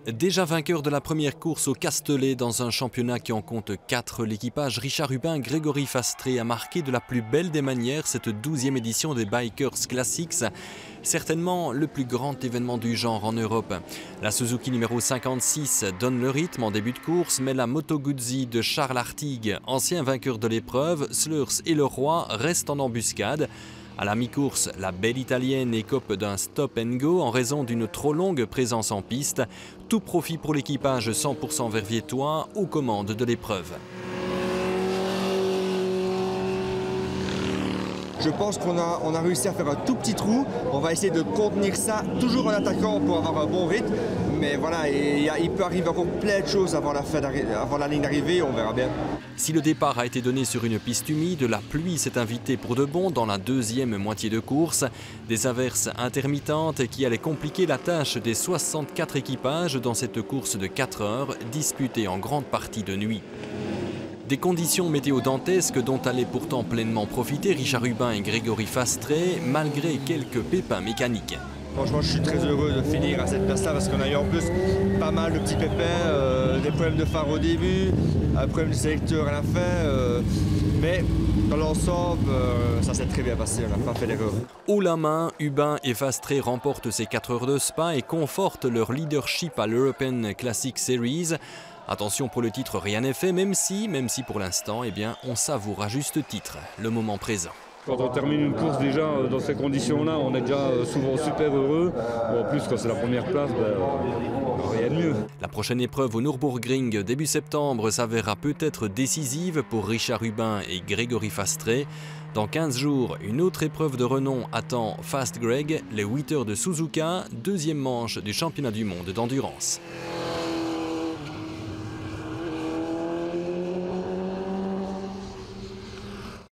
Déjà vainqueur de la première course au Castellet dans un championnat qui en compte 4, l'équipage Richard Hubin Grégory Fastré a marqué de la plus belle des manières cette 12e édition des Bikers Classics, certainement le plus grand événement du genre en Europe. La Suzuki numéro 56 donne le rythme en début de course, mais la Moto Guzzi de Charles Artigue, ancien vainqueur de l'épreuve, Slurs et le Roi restent en embuscade. À la mi-course, la belle italienne écope d'un stop and go en raison d'une trop longue présence en piste. Tout profit pour l'équipage 100% verviétois aux commandes de l'épreuve. Je pense qu'on a réussi à faire un tout petit trou. On va essayer de contenir ça, toujours en attaquant pour avoir un bon rythme. Mais voilà, il peut arriver encore plein de choses avant la ligne d'arrivée, on verra bien. Si le départ a été donné sur une piste humide, la pluie s'est invitée pour de bon dans la deuxième moitié de course. Des averses intermittentes qui allaient compliquer la tâche des 64 équipages dans cette course de 4 heures, disputée en grande partie de nuit. Des conditions météo dantesques dont allaient pourtant pleinement profiter Richard Hubin et Grégory Fastré, malgré quelques pépins mécaniques. Franchement, je suis très heureux de finir à cette place-là parce qu'on a eu en plus pas mal de petits pépins, des problèmes de phare au début, un problème de sélecteur à la fin. Mais dans l'ensemble, ça s'est très bien passé, on n'a pas fait d'erreur. Haut la main, Hubin et Fastré remportent ces 4 heures de Spa et confortent leur leadership à l'European Classic Series. Attention, pour le titre, rien n'est fait, même si pour l'instant, eh bien, on savoure à juste titre le moment présent. Quand on termine une course déjà dans ces conditions-là, on est déjà souvent super heureux. En plus, quand c'est la première place, rien de mieux. La prochaine épreuve au Nürburgring début septembre s'avérera peut-être décisive pour Richard Hubin et Grégory Fastré. Dans 15 jours, une autre épreuve de renom attend Fast Greg, les 8 heures de Suzuka, deuxième manche du championnat du monde d'endurance.